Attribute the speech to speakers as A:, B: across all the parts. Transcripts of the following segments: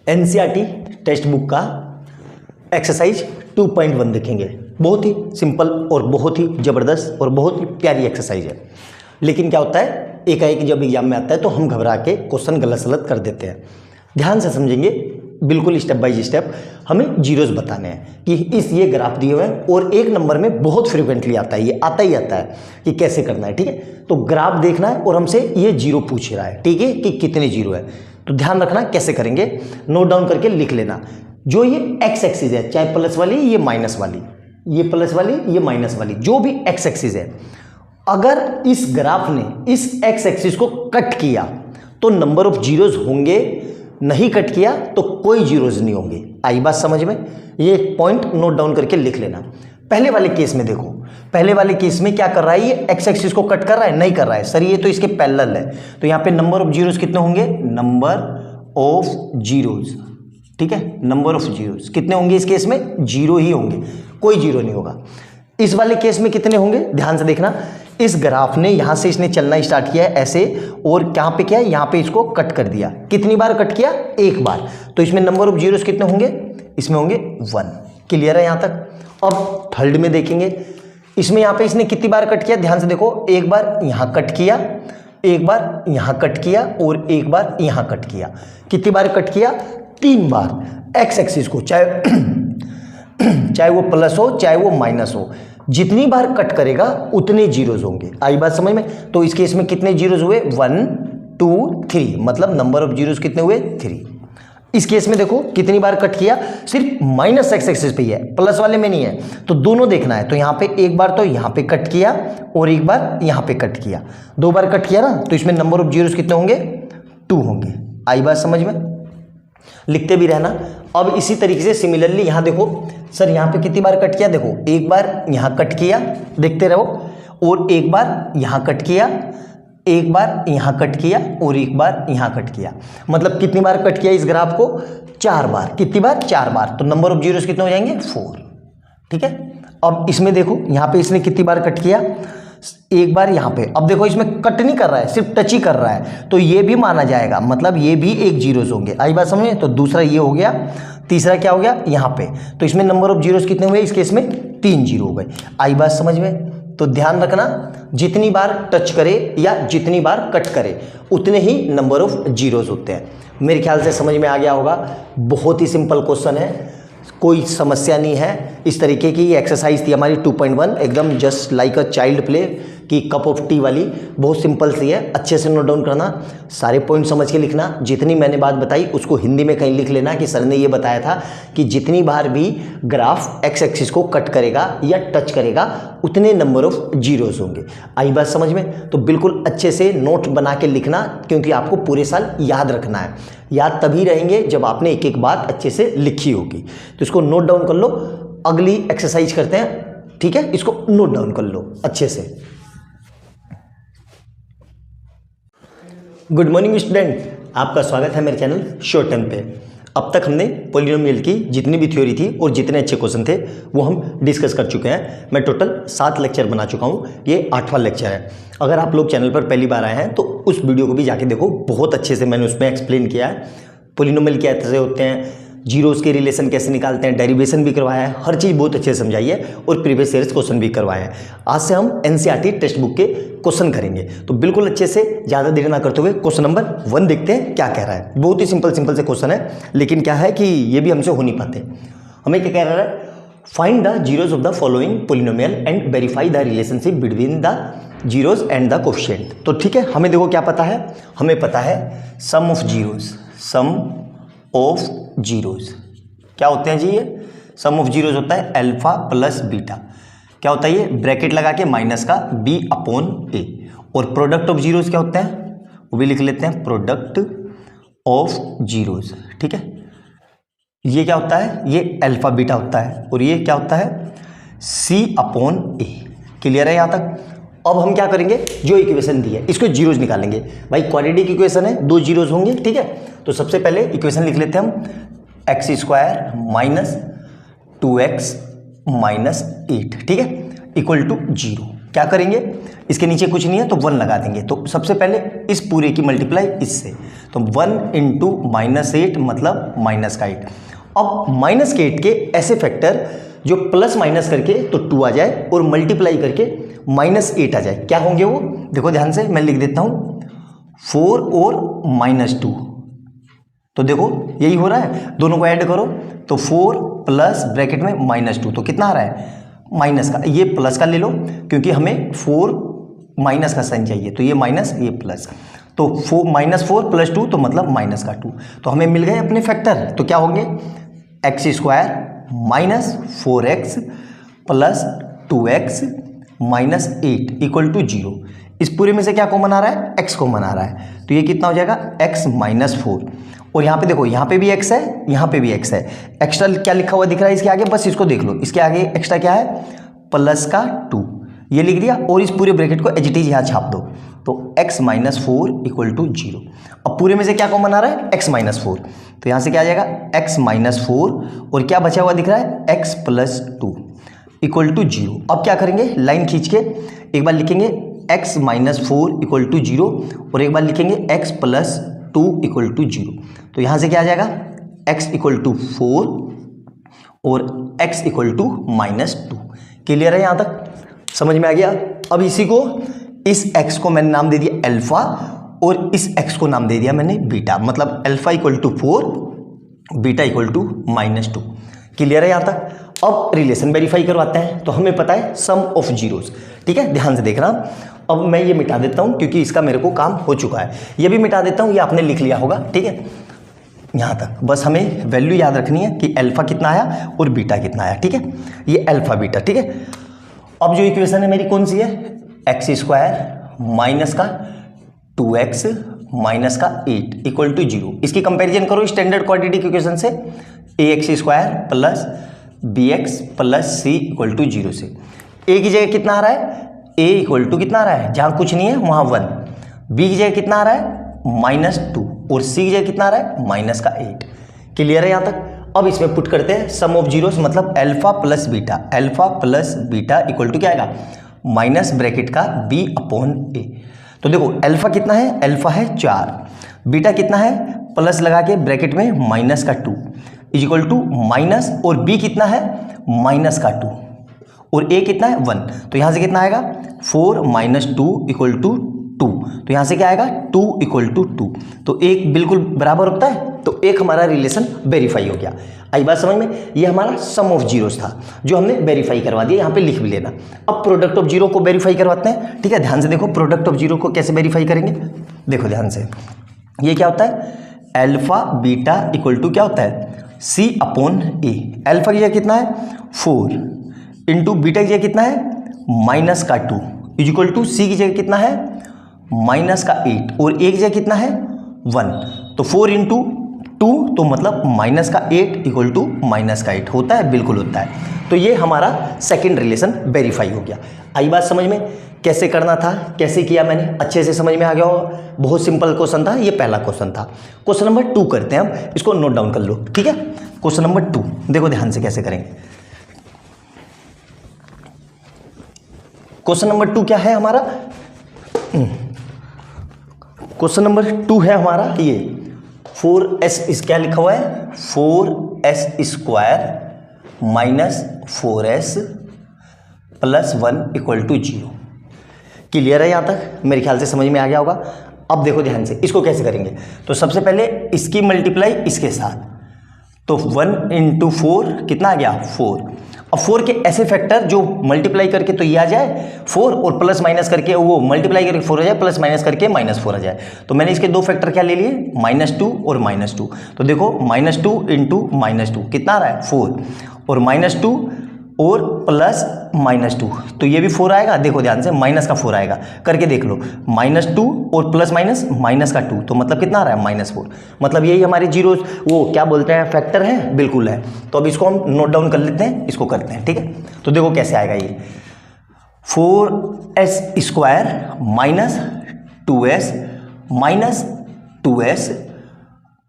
A: NCERT text book का exercise 2.1 देखेंगे। बहुत ही सिंपल और बहुत ही ज़बरदस्त और बहुत ही प्यारी एक्सरसाइज है। लेकिन क्या होता है, एकाएक जब एग्जाम में आता है तो हम घबरा के क्वेश्चन गलत सलत कर देते हैं। ध्यान से समझेंगे, बिल्कुल स्टेप बाय स्टेप हमें जीरोस बताने हैं कि इस ये ग्राफ दिए हुए हैं और एक नंबर में बहुत फ्रिक्वेंटली आता है, ये आता ही आता है कि कैसे करना है। ठीक है, तो ग्राफ देखना है और हमसे ये जीरो पूछ रहा है, ठीक है, कि कितने जीरो है। तो ध्यान रखना कैसे करेंगे, नोट डाउन करके लिख लेना। जो ये एक्स एक्सिस है, चाहे प्लस वाली ये माइनस वाली, ये प्लस वाली ये माइनस वाली, जो भी एक्स एक्सिस है, अगर इस ग्राफ ने इस एक्स एक्सिस को कट किया तो नंबर ऑफ जीरोस होंगे, नहीं कट किया तो कोई जीरोस नहीं होंगे। आई बात समझ में? ये पॉइंट नोट डाउन करके लिख लेना। पहले वाले केस में देखो, पहले वाले केस में क्या कर रहा है, ये एक्स एक्सिस को कट कर रहा है, नहीं कर रहा है सर, ये तो इसके पैरेलल है। तो यहाँ पे नंबर ऑफ जीरोस कितने होंगे, नंबर ऑफ जीरोस, ठीक है, नंबर ऑफ जीरोस कितने होंगे इस केस में, जीरो ही होंगे, कोई जीरो नहीं होगा। इस वाले केस में कितने होंगे, ध्यान से देखना। इस ग्राफ ने यहां से इसने चलना स्टार्ट किया है ऐसे, और कहां पे किया है, यहां पे इसको कट कर दिया। कितनी बार कट किया, एक बार। तो इसमें नंबर ऑफ जीरोस कितने होंगे, इसमें होंगे 1। क्लियर है यहां तक? अब थर्ड में देखेंगे, इसमें यहां पे इसने कितनी बार कट किया, ध्यान से देखो। एक बार यहां कट किया, एक बार यहां कट किया और एक बार यहां कट किया। कितनी बार कट किया, 3 बार। एक्स एक्सिस को चाहे वो प्लस हो चाहे वो माइनस हो, जितनी बार कट करेगा उतने जीरोस होंगे। आई बात समझ में? तो इस केस में कितने जीरोस हुए, 1 2 3, मतलब नंबर ऑफ जीरोस कितने हुए, 3। इस केस में देखो कितनी बार कट किया, सिर्फ माइनस एक्स एक्सिस पे ही है, प्लस वाले में नहीं है, तो दोनों देखना है। तो यहां पे एक बार तो यहां पे कट किया और एक बार यहां पे कट किया, 2 बार कट किया ना, तो इसमें नंबर ऑफ जीरोस कितने होंगे, 2 होंगे। आई बात समझ में? लिखते भी रहना। अब इसी तरीके से सिमिलरली यहां देखो, सर यहां पे कितनी बार कट किया, देखो एक बार यहां कट किया, देखते रहो, और एक बार यहां कट किया, एक बार यहां कट किया और एक बार यहां कट किया। मतलब कितनी बार कट किया इस ग्राफ को, 4 बार। कितनी बार, 4 बार। तो नंबर ऑफ जीरोस कितने हो जाएंगे, 4। ठीक है, अब इसमें देखो यहां पे इसने कितनी बार कट किया, एक बार यहां पे। अब देखो इसमें कट नहीं कर रहा है, सिर्फ टच ही कर रहा है, तो ये भी माना जाएगा, मतलब ये भी एक जीरोस होंगे। आई बात समझे? तो दूसरा ये हो गया, तीसरा क्या हो गया यहां पे, तो इसमें नंबर ऑफ जीरोस कितने हुए, इस केस में 3 जीरो हो गए। आई बात समझ में? तो ध्यान रखना, जितनी बार टच करे या जितनी बार कट करे उतने ही नंबर ऑफ जीरोस होते हैं। मेरे ख्याल से समझ में आ गया होगा। बहुत ही सिंपल क्वेश्चन है, कोई समस्या नहीं है। इस तरीके की एक्सरसाइज थी हमारी 2.1, एकदम just like a child play की कप ऑफ टी वाली, बहुत सिंपल सी है। अच्छे से नोट डाउन करना, सारे पॉइंट समझ के लिखना। जितनी मैंने बात बताई उसको हिंदी में कहीं लिख लेना कि सर ने ये बताया था कि जितनी बार भी ग्राफ एक्स एक्सिस को कट करेगा या टच करेगा उतने नंबर ऑफ जीरोस होंगे। आई बात समझ में? तो बिल्कुल अच्छे से नोट बना के लिखना, क्योंकि आपको पूरे साल याद रखना है। याद तभी रहेंगे जब आपने एक एक बात अच्छे से लिखी होगी। तो इसको नोट डाउन कर लो। अगली एक्सरसाइज करते हैं, ठीक है, इसको नोट डाउन कर लो अच्छे से। गुड मॉर्निंग स्टूडेंट, आपका स्वागत है मेरे चैनल शॉर्ट टर्म पे। अब तक हमने पॉलिनोमियल की जितनी भी थ्योरी थी और जितने अच्छे क्वेश्चन थे वो हम डिस्कस कर चुके हैं। मैं टोटल 7 लेक्चर बना चुका हूँ, ये 8वां लेक्चर है। अगर आप लोग चैनल पर पहली बार आए हैं तो उस वीडियो को भी जाके देखो, बहुत अच्छे से मैंने उसमें एक्सप्लेन किया है पॉलिनोमियल क्या कैसे होते हैं, जीरोस के रिलेशन कैसे निकालते हैं, डेरिवेशन भी करवाया है, हर चीज़ बहुत अच्छे से समझाई है और प्रीवियस ईयर्स क्वेश्चन भी करवाए हैं। आज से हम एनसीईआरटी टेक्स्ट बुक के क्वेश्चन करेंगे, तो बिल्कुल अच्छे से ज़्यादा देर ना करते हुए क्वेश्चन नंबर 1 देखते हैं क्या कह रहा है। बहुत ही सिंपल से क्वेश्चन है, लेकिन क्या है कि ये भी हमसे हो नहीं पाते। हमें क्या कह रहा है, find the zeros of the following polynomial and verify the relationship between the zeros and the coefficient. तो ठीक है, हमें देखो क्या पता है, हमें पता है sum of zeros, sum of zeros क्या होते हैं जी, ये सम ऑफ जीरोस होता है अल्फा प्लस बीटा। क्या होता है ये, ब्रैकेट लगा के माइनस का b अपॉन a। और प्रोडक्ट ऑफ जीरोस क्या होता है, वो भी लिख लेते हैं, प्रोडक्ट ऑफ जीरोस। ठीक है, ये क्या होता है, ये अल्फा बीटा होता है, और ये क्या होता है, c अपॉन a। क्लियर है यहाँ तक? अब हम क्या करेंगे, जो इक्वेशन दी है इसको जीरोस निकालेंगे। भाई क्वाड्रेटिक इक्वेशन है, 2 जीरोस होंगे। ठीक है, तो सबसे पहले इक्वेशन लिख लेते हैं हम, x square minus 2x minus 8, ठीक है, इक्वल टू 0। क्या करेंगे, इसके नीचे कुछ नहीं है तो 1 लगा देंगे। तो सबसे पहले इस पूरे की मल्टीप्लाई इससे, तो 1 इंटू -8 मतलब माइनस का 8। अब माइनस के 8 के ऐसे फैक्टर जो प्लस माइनस करके तो 2 आ जाए और मल्टीप्लाई करके -8 आ जाए, क्या होंगे वो, देखो ध्यान से मैं लिख देता हूँ 4 और -2। तो देखो यही हो रहा है, दोनों को ऐड करो तो 4 प्लस ब्रैकेट में -2, तो कितना आ रहा है माइनस का, ये प्लस का ले लो क्योंकि हमें 4 माइनस का साइन चाहिए, तो ये माइनस ये प्लस, तो -4 + 2 तो मतलब माइनस का 2। तो हमें मिल गए अपने फैक्टर, तो क्या होंगे x² - 4x + 2x -8 = 0। इस पूरे में से क्या कॉमन आ रहा है, x कॉमन आ रहा है, तो ये कितना हो जाएगा x - 4। और यहाँ पे देखो, यहाँ पे भी x है, यहाँ पे भी x है, एक्स्ट्रा क्या लिखा हुआ दिख रहा है इसके आगे, बस इसको देख लो, इसके आगे एक्स्ट्रा क्या है +2, ये लिख दिया और इस पूरे ब्रैकेट को एज इट इज यहाँ छाप दो, तो x - 4 = 0। अब पूरे में से क्या कॉमन आ रहा है x - 4, तो यहाँ से क्या आ जाएगा x - 4 और क्या बचा हुआ दिख रहा है x + 2 = 0। अब क्या करेंगे, लाइन खींच के एक बार लिखेंगे x - 4 = 0 और एक बार लिखेंगे x + 2 = 0। तो यहाँ से क्या आ जाएगा x = 4 और x = -2। क्लियर है, यहाँ तक समझ में आ गया। अब इसी को, इस x को मैंने नाम दे दिया अल्फा और इस x को नाम दे दिया मैंने बीटा, मतलब अल्फा = 4 बीटा = -2। क्लियर है यहाँ तक। अब रिलेशन वेरीफाई करवाते हैं, तो हमें पता है सम ऑफ जीरोस, ठीक है, ध्यान से देखना। अब मैं ये मिटा देता हूँ क्योंकि इसका मेरे को काम हो चुका है, ये भी मिटा देता हूँ, ये आपने लिख लिया होगा, ठीक है, यहाँ तक बस हमें वैल्यू याद रखनी है कि अल्फा कितना आया और बीटा कितना आया, ठीक है, ये अल्फा बीटा, ठीक है। अब जो इक्वेशन है मेरी कौन सी है, x² - 2x - 8 = 0। इसकी कंपैरिजन करो स्टैंडर्ड क्वाड्रेटिक इक्वेशन से, ax² + bx + c = 0 से। a की जगह कितना आ रहा है, a = कितना आ रहा है, जहाँ कुछ नहीं है वहाँ 1, b की जगह कितना आ रहा है -2 और c की जगह कितना आ रहा है -8। क्लियर है यहाँ तक। अब इसमें पुट करते हैं सम ऑफ जीरोस, मतलब अल्फा प्लस बीटा = क्या आएगा माइनस ब्रैकेट का b/a। तो देखो अल्फा कितना है, अल्फा है 4, बीटा कितना है प्लस लगा के ब्रैकेट में -2 = माइनस, और b कितना है -2 और a कितना है 1। तो यहाँ से कितना आएगा 4 - 2 = 2। तो यहाँ से क्या आएगा 2 = 2। तो एक बिल्कुल बराबर होता है, तो एक हमारा रिलेशन वेरीफाई हो गया। आई बात समझ में। ये हमारा सम ऑफ जीरोस था जो हमने वेरीफाई करवा दिया, यहाँ पे लिख भी लेना। अब प्रोडक्ट ऑफ जीरो को वेरीफाई करवाते हैं, ठीक है, ध्यान से देखो प्रोडक्ट ऑफ जीरो को कैसे वेरीफाई करेंगे। देखो ध्यान से, ये क्या होता है अल्फा बीटा = क्या होता है c/a। अल्फा की जगह कितना है 4 इंटू बीटा की जगह कितना है -2 = c की जगह कितना है -8 और a की जगह कितना है 1। तो 4 × 2 तो मतलब -8 = -8 होता है, बिल्कुल होता है। तो ये हमारा सेकंड रिलेशन वेरीफाई हो गया। आई बात समझ में, कैसे करना था, कैसे किया मैंने, अच्छे से समझ में आ गया होगा। बहुत सिंपल क्वेश्चन था, ये पहला क्वेश्चन था। क्वेश्चन नंबर 2 करते हैं हम, इसको नोट डाउन कर लो, ठीक है। क्वेश्चन नंबर 2 देखो ध्यान से कैसे करेंगे। क्वेश्चन नंबर 2 क्या है हमारा, क्वेश्चन नंबर 2 है हमारा ये 4s इस क्या लिखा हुआ है 4s² - 4s + 1 = 0। क्लियर है यहाँ तक, मेरे ख्याल से समझ में आ गया होगा। अब देखो ध्यान से इसको कैसे करेंगे। तो सबसे पहले इसकी मल्टीप्लाई इसके साथ, तो 1 × 4 कितना आ गया 4। अब 4 के ऐसे फैक्टर जो मल्टीप्लाई करके तो ये आ जाए 4 और प्लस माइनस करके वो मल्टीप्लाई करके 4 आ जाए, प्लस माइनस करके -4 आ जाए। तो मैंने इसके दो फैक्टर क्या ले लिए -2 और -2। तो देखो -2 × -2 कितना आ रहा है 4 और -2 और प्लस -2, तो ये भी 4 आएगा। देखो ध्यान से माइनस का 4 आएगा, करके देख लो -2 और प्लस माइनस का 2, तो मतलब कितना आ रहा है -4। मतलब यही हमारे जीरो वो क्या बोलते हैं फैक्टर है, बिल्कुल है। तो अब इसको हम नोट डाउन कर लेते हैं, इसको करते हैं, ठीक है। तो देखो कैसे आएगा ये 4s² - 2s -2s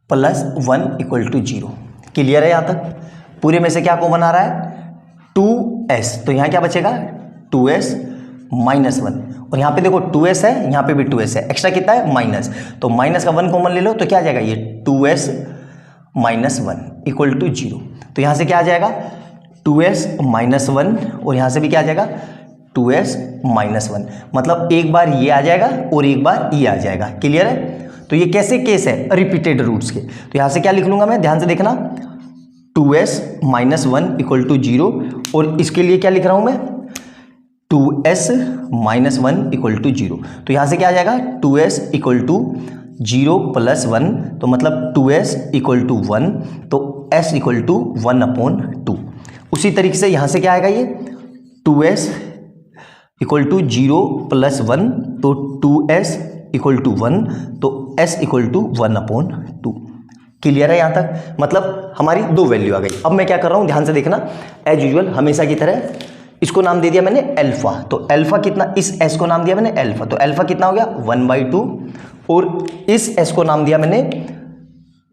A: + 1 = 0। क्लियर है यहाँ तक। पूरे में से क्या कॉमन आ रहा है 2s, तो यहाँ क्या बचेगा 2s -1 और यहाँ पे देखो 2s है, यहाँ पे भी 2s है, एक्स्ट्रा कितना है माइनस, तो माइनस का 1 कॉमन ले लो तो क्या आ जाएगा ये 2s - 1 इक्वल टू 0। तो यहाँ से क्या आ जाएगा 2s - 1 और यहाँ से भी क्या आ जाएगा 2s - 1, मतलब एक बार ये आ जाएगा और एक बार ये आ जाएगा। क्लियर है? तो ये कैसे केस है रिपीटेड रूट्स के। तो यहाँ से क्या लिख लूँगा मैं, ध्यान से देखना, 2s - 1 इक्वल टू 0 और इसके लिए क्या लिख रहा हूँ मैं 2s - 1 इक्वल टू 0। तो यहाँ से क्या आ जाएगा 2s इक्वल टू 0 + 1 तो मतलब 2s इक्वल टू 1 तो s इक्वल टू 1/2। उसी तरीके से यहाँ से क्या आएगा ये 2s इक्वल टू 0 + 1 तो 2s इक्वल टू 1 तो s इक्वल टू 1/2। क्लियर है यहाँ तक? मतलब हमारी दो वैल्यू आ गई। अब मैं क्या कर रहा हूँ ध्यान से देखना, एज यूजुअल हमेशा की तरह इसको नाम दे दिया मैंने अल्फा। तो अल्फा कितना, इस s को नाम दिया मैंने अल्फा, तो अल्फा कितना हो गया 1/2 और इस s को नाम दिया मैंने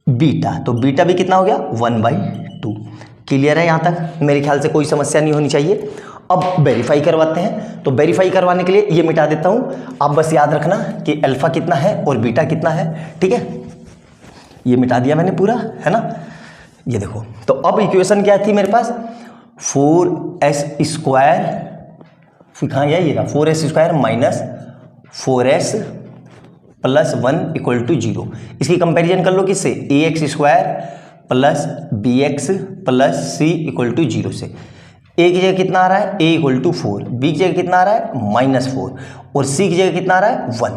A: बीटा, तो बीटा भी कितना हो गया 1/2। क्लियर है यहाँ तक? मेरे ख्याल से कोई समस्या नहीं होनी चाहिए। अब वेरीफाई करवाते हैं, तो वेरीफाई करवाने के लिए ये मिटा देता हूँ, आप बस याद रखना कि अल्फा कितना है और बीटा कितना है। ठीक है, ये मिटा दिया मैंने पूरा, है ना? ये देखो, तो अब इक्वेशन क्या थी मेरे पास 4s² कहाँ गया, ये रहा 4s² - 4s + 1 इक्वल टू 0। इसकी कंपैरिजन कर लो किससे, ax² + bx + c equal to 0 से। a की जगह कितना आ रहा है, a इक्वल टू 4, b की जगह कितना आ रहा है -4 और c की जगह कितना आ रहा है 1।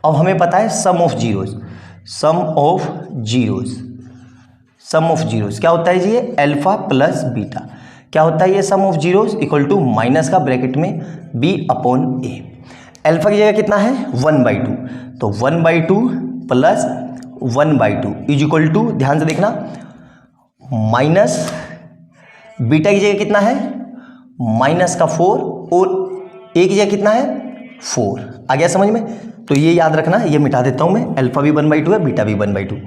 A: अब हमें पता है sum of zeros, sum of zeros क्या होता है जी, ये अल्फा प्लस बीटा। क्या होता है ये sum of zeros equal to minus का ब्रैकेट में b/a। अल्फा की जगह कितना है 1/2, तो 1/2 प्लस 1/2 इज इक्वल टू, ध्यान से देखना, माइनस बीटा की जगह कितना है -4 और a की जगह कितना है 4। आ गया समझ में? तो ये याद रखना, ये मिटा देता हूं मैं, अल्फा भी 1/2 है, बीटा भी 1/2।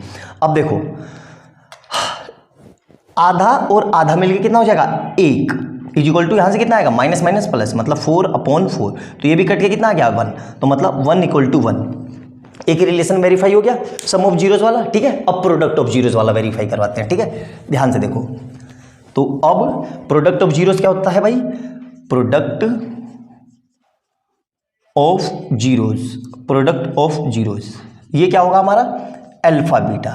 A: अब देखो आधा और आधा मिलकर कितना हो जाएगा 1 इज इक्वल टू, यहाँ से कितना आएगा माइनस माइनस प्लस, मतलब 4/4, तो ये भी कट के कितना आ गया 1, तो मतलब 1 = 1। एक रिलेशन वेरीफाई हो गया सम ऑफ जीरोज वाला। ठीक है, अब प्रोडक्ट ऑफ जीरोज वाला वेरीफाई करवाते हैं। ठीक है, ध्यान से देखो, तो अब प्रोडक्ट ऑफ जीरोज क्या होता है भाई, प्रोडक्ट ऑफ जीरोज, ये क्या होगा हमारा अल्फा बीटा।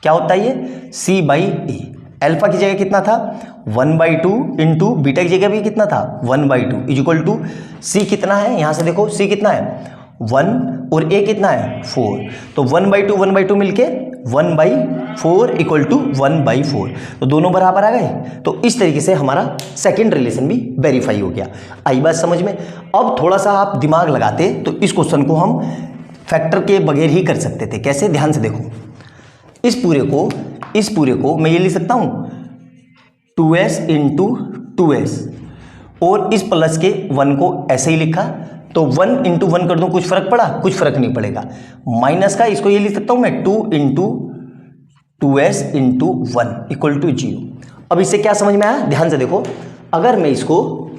A: क्या होता है ये c/a। अल्फा की जगह कितना था 1/2 इंटू बीटा की जगह भी कितना था 1/2 इज इक्वल टू c कितना है, यहां से देखो c कितना है 1 और a कितना है 4, तो 1/2 मिलके 1/4 इक्वल टू 1/4, तो दोनों बराबर आ गए। तो इस तरीके से हमारा सेकंड रिलेशन भी वेरीफाई हो गया। आई बात समझ में? अब थोड़ा सा आप दिमाग लगाते तो इस क्वेश्चन को हम फैक्टर के बगैर ही कर सकते थे। कैसे, ध्यान से देखो, इस पूरे को मैं ये लिख सकता हूं 2s × 2s और इस प्लस के 1 को ऐसे ही लिखा, तो 1 × 1 कर दूं, कुछ फर्क पड़ा? कुछ फर्क नहीं पड़ेगा। माइनस का इसको ये लिख सकता हूं मैं 2 × 2s × 1 इक्वल टू 0। अब इससे क्या समझ में आया, ध्यान से देखो, अगर मैं इसको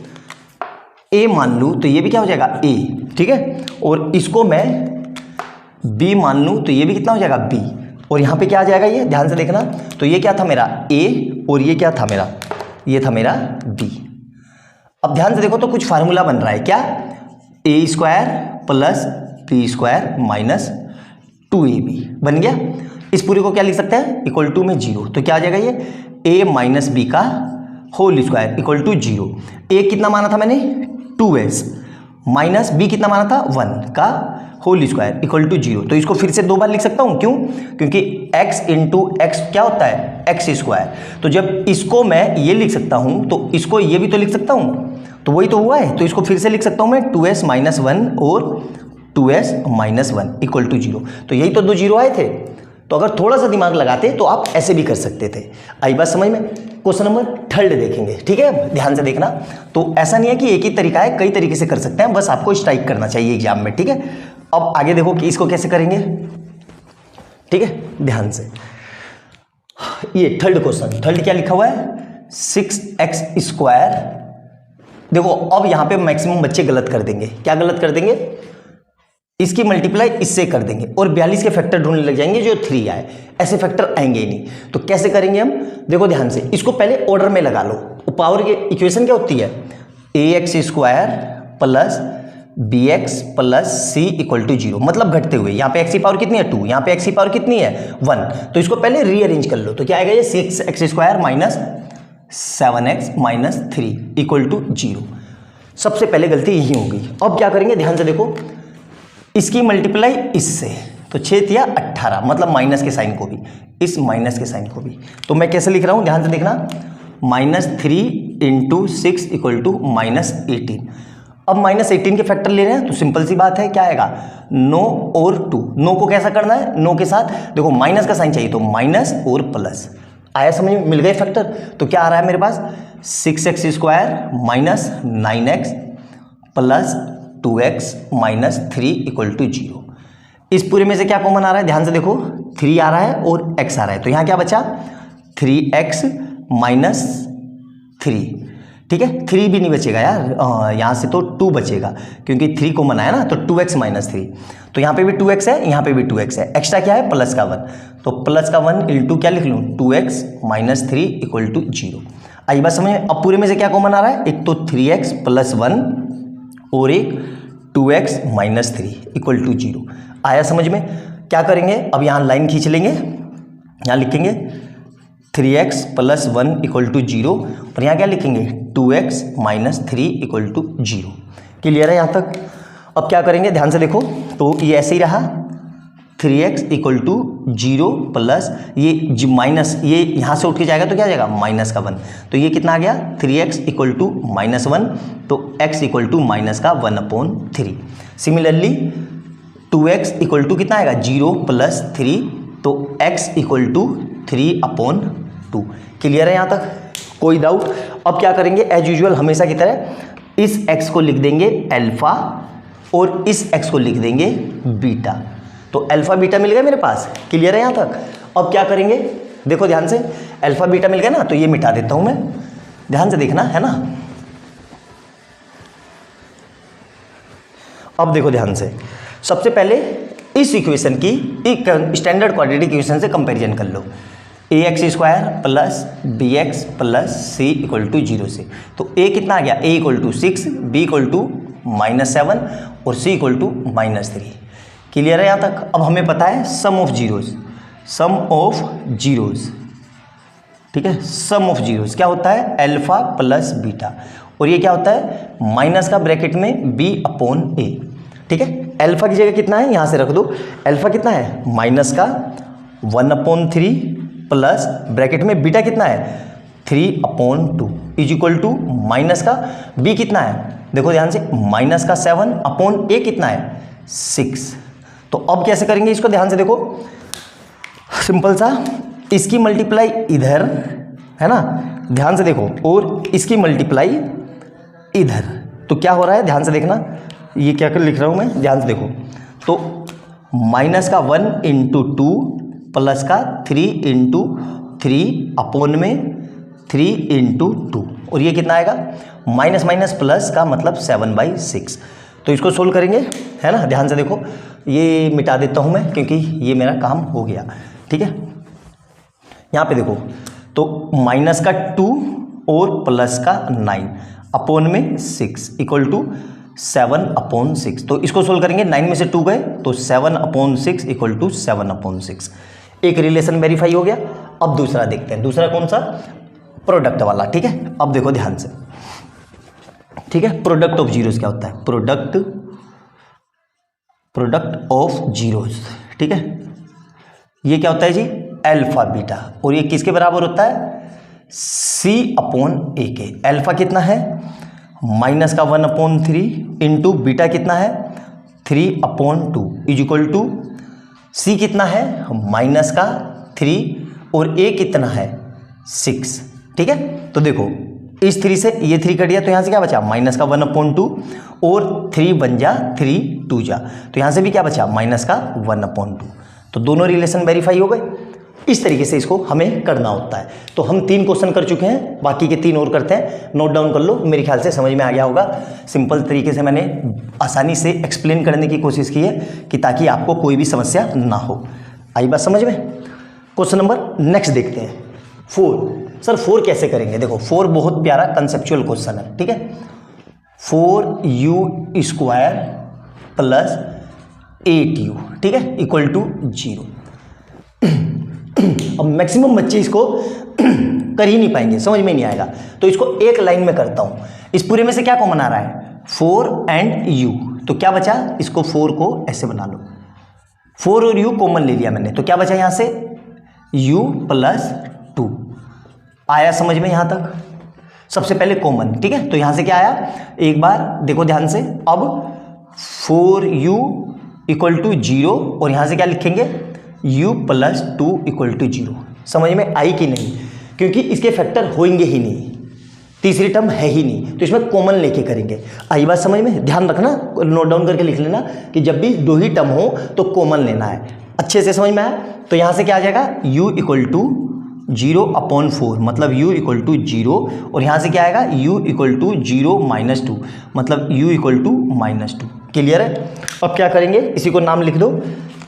A: a मान लूं तो ये भी क्या हो जाएगा a, ठीक है, और इसको मैं b मान लूं तो ये भी कितना हो जाएगा b, और यहाँ पे क्या आ जाएगा ये, ध्यान से देखना, तो ये क्या था मेरा a और ये क्या था मेरा, ये था मेरा b। अब ध्यान से देखो तो कुछ फार्मूला बन रहा है, क्या, a² + b² - 2ab बन गया। इस पूरे को क्या लिख सकते हैं इक्वल टू में 0, तो क्या आ जाएगा ये a - b का whole square equal to 0। a कितना माना था मैंने 2s माइनस b कितना माना था 1 का होल स्क्वायर इक्वल टू 0। तो इसको फिर से 2 बार लिख सकता हूं, क्यों, क्योंकि x × x क्या होता है x²। तो जब इसको मैं ये लिख सकता हूं तो इसको ये भी तो लिख सकता हूं, तो वही तो हुआ है। तो इसको फिर से लिख सकता हूं मैं 2s - 1 और 2s - 1 इक्वल टू 0। तो यही तो 2 0 आए थे। तो अगर थोड़ा सा दिमाग लगाते तो आप ऐसे भी कर सकते थे। आई बात समझ में? क्वेश्चन नंबर 3 देखेंगे, ठीक है, ध्यान से देखना। तो ऐसा नहीं है कि एक ही तरीका है, कई तरीके से कर सकते हैं, बस आपको स्ट्राइक करना चाहिए एग्जाम में। ठीक है, अब आगे देखो कि इसको कैसे करेंगे। ठीक है, ध्यान से, ये थर्ड क्वेश्चन, थर्ड क्या लिखा हुआ है 6x² देखो अब यहाँ पे मैक्सिमम बच्चे गलत कर देंगे। क्या गलत कर देंगे? इसकी मल्टीप्लाई इससे कर देंगे और 42 के फैक्टर ढूंढने लग जाएंगे जो 3 आए। ऐसे फैक्टर आएंगे ही नहीं। तो कैसे करेंगे हम? देखो ध्यान से, इसको पहले ऑर्डर में लगा लो। पावर की इक्वेशन क्या होती है? ax² plus bx plus c equal to 0, मतलब घटते हुए। यहाँ पे x की पावर कितनी है? 2, यहाँ पे x की पावर कितनी है? 1। तो इसको पहले रीअरेंज कर लो। तो क्या आएगा ये? 6x² minus 7x minus 3 equal to 0। सबसे पहले गलती यही होगी। अब क्या करेंगे? ध्यान से देखो, इसकी मल्टीप्लाई इससे, तो 6 या 18, मतलब माइनस के साइन को भी, इस माइनस के साइन को भी। तो मैं कैसे लिख रहा हूं? ध्यान से देखना, -3 × 6 इक्वल टू -18। अब -18 के फैक्टर ले रहे हैं तो सिंपल सी बात है, क्या आएगा? 9 और 2। 9 को कैसा करना है? 9 के साथ देखो माइनस का साइन चाहिए, तो माइनस और प्लस। आया समझ में? मिल गए फैक्टर। तो क्या आ रहा है मेरे पास? 6x² minus 9x plus 2x minus 3 equal to 0। इस पूरे में से क्या कॉमन आ रहा है? ध्यान से देखो, 3 आ रहा है और x आ रहा है। तो यहाँ क्या बचा? 3x minus 3। ठीक है, 3 भी नहीं बचेगा यार, यहाँ से तो 2 बचेगा क्योंकि 3 कॉमन आया ना, तो 2x माइनस 3। तो यहाँ पे भी 2x है, यहाँ पे भी 2x है। एक्स्ट्रा क्या है? प्लस का 1। तो प्लस का 1 इंटू क्या लिख लूँ? 2x minus 3 equal to 0। आई बात समझ में? अब पूरे में से क्या कॉमन आ रहा है? एक तो 3x प्लस 1 और एक 2x माइनस 3 इक्वल टू 0। आया समझ में? क्या करेंगे? अब यहाँ लाइन खींच लेंगे, यहाँ लिखेंगे 3x प्लस 1 इक्वल टू 0 और यहाँ क्या लिखेंगे? 2x minus 3 equal to 0। Clear है यहाँ तक? अब क्या करेंगे? ध्यान से देखो, तो ये ऐसे ही रहा, 3x इक्वल टू 0 प्लस ये माइनस, ये यहाँ से उठ के जाएगा तो क्या आ जाएगा? माइनस का 1। तो ये कितना आ गया? 3x इक्वल टू -1, तो x इक्वल टू माइनस का 1/3। सिमिलरली 2x इक्वल टू कितना आएगा? 0 प्लस 3, तो x इक्वल टू 3/2। क्लियर है यहाँ तक? कोई डाउट? अब क्या करेंगे? एज यूजुअल हमेशा की तरह इस x को लिख देंगे अल्फा और इस x को लिख देंगे बीटा। तो अल्फा बीटा मिल गया मेरे पास। क्लियर है यहाँ तक? अब क्या करेंगे? देखो ध्यान से, अल्फा बीटा मिल गया ना, तो ये मिटा देता हूं मैं। ध्यान से देखना है ना। अब देखो ध्यान से, सबसे पहले इस इक्वेशन की एक स्टैंडर्ड क्वाड्रेटिक इक्वेशन से कंपैरिजन कर लो। ax² plus bx plus c equal to 0 से। तो a कितना आ गया? a equal to 6, b equal to -7 और c इक्वल टू -3। क्लियर है यहाँ तक? अब हमें पता है sum of zeros, sum of zeros, ठीक है। सम ऑफ जीरोज क्या होता है? अल्फा प्लस बीटा, और ये क्या होता है? माइनस का ब्रैकेट में b/a, ठीक है। अल्फा की जगह कितना है? यहाँ से रख दो। अल्फा कितना है? माइनस का 1/3 प्लस ब्रैकेट में बीटा कितना है? 3/2 इज इक्वल टू माइनस का b कितना है? देखो ध्यान से, माइनस का 7/a कितना है? 6। तो अब कैसे करेंगे इसको? ध्यान से देखो, सिंपल सा, इसकी मल्टीप्लाई इधर है ना, ध्यान से देखो, और इसकी मल्टीप्लाई इधर, तो क्या हो रहा है? ध्यान से देखना, ये क्या कर लिख रहा हूं मैं, ध्यान से देखो। तो माइनस का 1 × 2 प्लस का 3 × 3 अपॉन में 3 × 2, और ये कितना आएगा? माइनस माइनस प्लस का मतलब 7/6। तो इसको सोल्व करेंगे, है ना। ध्यान से देखो, ये मिटा देता हूं मैं क्योंकि ये मेरा काम हो गया, ठीक है। यहाँ पे देखो, तो माइनस का 2 और प्लस का 9 अपॉन में 6 इक्वल टू 7/6। तो इसको सोल्व करेंगे, 9 में से 2 गए तो 7/6 इक्वल टू 7/6। एक रिलेशन वेरीफाई हो गया। अब दूसरा देखते हैं, दूसरा कौन सा? प्रोडक्ट वाला, ठीक है। अब देखो ध्यान से, ठीक है, प्रोडक्ट ऑफ जीरोस क्या होता है? प्रोडक्ट ऑफ जीरोस, ठीक है। ये क्या होता है जी? अल्फा बीटा, और ये किसके बराबर होता है? c/a के। अल्फा कितना है? माइनस का 1/3 इंटू बीटा कितना है? 3/2 इज इक्वल टू c कितना है? माइनस का 3 और a कितना है? 6, ठीक है। तो देखो, इस 3 से ये 3 कट गया, तो यहाँ से क्या बचा? माइनस का 1/2 और 3 बन जा 3 2 जा, तो यहाँ से भी क्या बचा? माइनस का 1/2। तो दोनों रिलेशन वेरीफाई हो गए। इस तरीके से इसको हमें करना होता है। तो हम 3 क्वेश्चन कर चुके हैं, बाकी के 3 और करते हैं। नोट डाउन कर लो, मेरे ख्याल से समझ में आ गया होगा। सिंपल तरीके से मैंने आसानी से एक्सप्लेन करने की कोशिश की है कि ताकि आपको कोई भी समस्या ना हो। आई बात समझ में? क्वेश्चन नंबर नेक्स्ट देखते हैं 4। सर 4 कैसे करेंगे? देखो 4 बहुत प्यारा कंसेप्चुअल क्वेश्चन है, ठीक है। 4u² प्लस 8u, ठीक है, इक्वल टू 0। अब मैक्सिमम बच्चे इसको कर ही नहीं पाएंगे, समझ में नहीं आएगा, तो इसको एक लाइन में करता हूं। इस पूरे में से क्या कॉमन आ रहा है? 4 एंड u, तो क्या बचा? इसको 4 को ऐसे बना लो, 4 और u कॉमन ले लिया मैंने, तो क्या बचा यहां से? u प्लस 2 आया समझ में यहां तक? सबसे पहले कॉमन, ठीक है, तो यहां से क्या आया? एक बार देखो ध्यान से, अब 4u इक्वल टू 0 और यहां से क्या लिखेंगे? u plus 2 equal to 0। समझ में आई कि नहीं? क्योंकि इसके फैक्टर होंगे ही नहीं, तीसरी टर्म है ही नहीं, तो इसमें कॉमन लेके करेंगे। आई बात समझ में? ध्यान रखना, नोट डाउन करके लिख लेना कि जब भी 2 ही टर्म हो तो कॉमन लेना है। अच्छे से समझ में आया? तो यहां से क्या आ जाएगा? u इक्वल टू 0/4, मतलब u इक्वल टू 0, और यहाँ से क्या आएगा? u इक्वल टू 0 माइनस 2, मतलब u इक्वल टू -2। क्लियर है? अब क्या करेंगे? इसी को नाम लिख दो,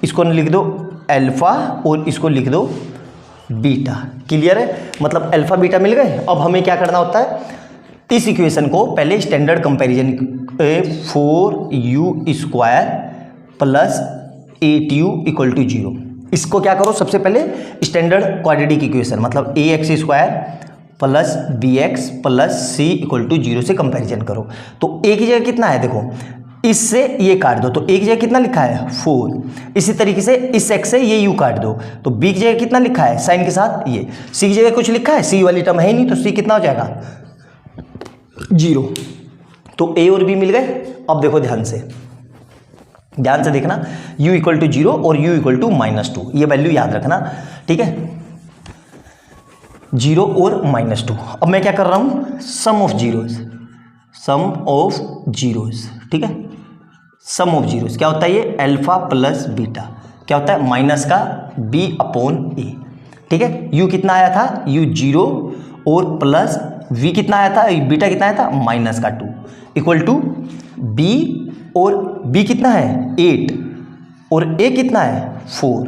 A: इसको लिख दो अल्फा और इसको लिख दो बीटा। क्लियर है? मतलब अल्फा बीटा मिल गए। अब हमें क्या करना होता है? इस इक्वेशन को पहले standard comparison 4u² plus 8u equal to 0, इसको क्या करो? सबसे पहले स्टैंडर्ड क्वाड्रेटिक इक्वेशन, मतलब ax² plus bx plus c equal to 0 से कंपैरिजन करो। तो a की जगह कितना है? देखो इससे ये काट दो, तो a की जगह कितना लिखा है? 4। इसी तरीके से इस x से ये u काट दो, तो b की जगह कितना लिखा है? साइन के साथ ये। c की जगह कुछ लिखा है? c वाली टर्म है ही नहीं, तो c कितना हो जाएगा? 0। तो a और b मिल गए। अब देखो ध्यान से देखना, u इक्वल टू 0 और u इक्वल टू -2, ये वैल्यू याद रखना, ठीक है, 0 और -2। अब मैं क्या कर रहा हूं? सम ऑफ जीरोस, ठीक है, सम ऑफ जीरोस क्या होता है? ये अल्फा प्लस बीटा क्या होता है? माइनस का b/a, ठीक है। u कितना आया था? u 0 और प्लस v कितना आया था? बीटा कितना आया था? -2 इक्वल टू b, और b कितना है? 8, और a कितना है? 4।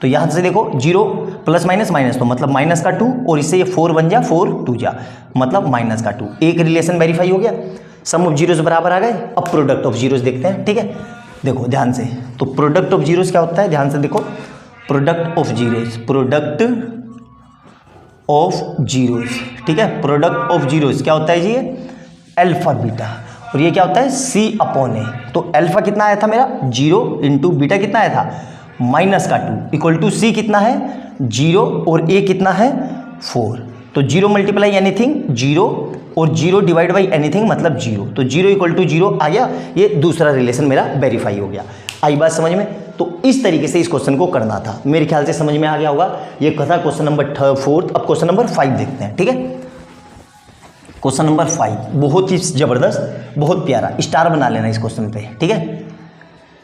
A: तो यहां से देखो 0 प्लस माइनस माइनस, तो मतलब -2, और इससे ये 4 बन जा, 4 2 जा, मतलब -2। एक रिलेशन वेरीफाई हो गया, सम ऑफ जीरोस बराबर आ गए। अब प्रोडक्ट ऑफ जीरोस देखते हैं, ठीक है। देखो ध्यान से, तो प्रोडक्ट ऑफ जीरोस क्या होता है? ध्यान से देखो, प्रोडक्ट ऑफ जीरोस, ठीक है, प्रोडक्ट ऑफ जीरोस क्या होता है जी? ये अल्फा बीटा, और ये क्या होता है? c/a। तो अल्फा कितना आया था मेरा? 0 इंटू बीटा कितना आया था? -2 इक्वल टू c कितना है? 0 और a कितना है? 4। तो 0 मल्टीप्लाई एनीथिंग 0, और 0 डिवाइड बाई एनीथिंग मतलब 0, तो 0 इक्वल टू 0 आ गया। ये दूसरा रिलेशन मेरा वेरीफाई हो गया। आई बात समझ में? तो इस तरीके से इस क्वेश्चन को करना था, मेरे ख्याल से समझ में आ गया होगा। ये था क्वेश्चन नंबर 4। अब क्वेश्चन नंबर 5 देखते हैं, ठीक है। क्वेश्चन नंबर 5 बहुत ही जबरदस्त, बहुत प्यारा। स्टार बना लेना इस क्वेश्चन पे, ठीक है,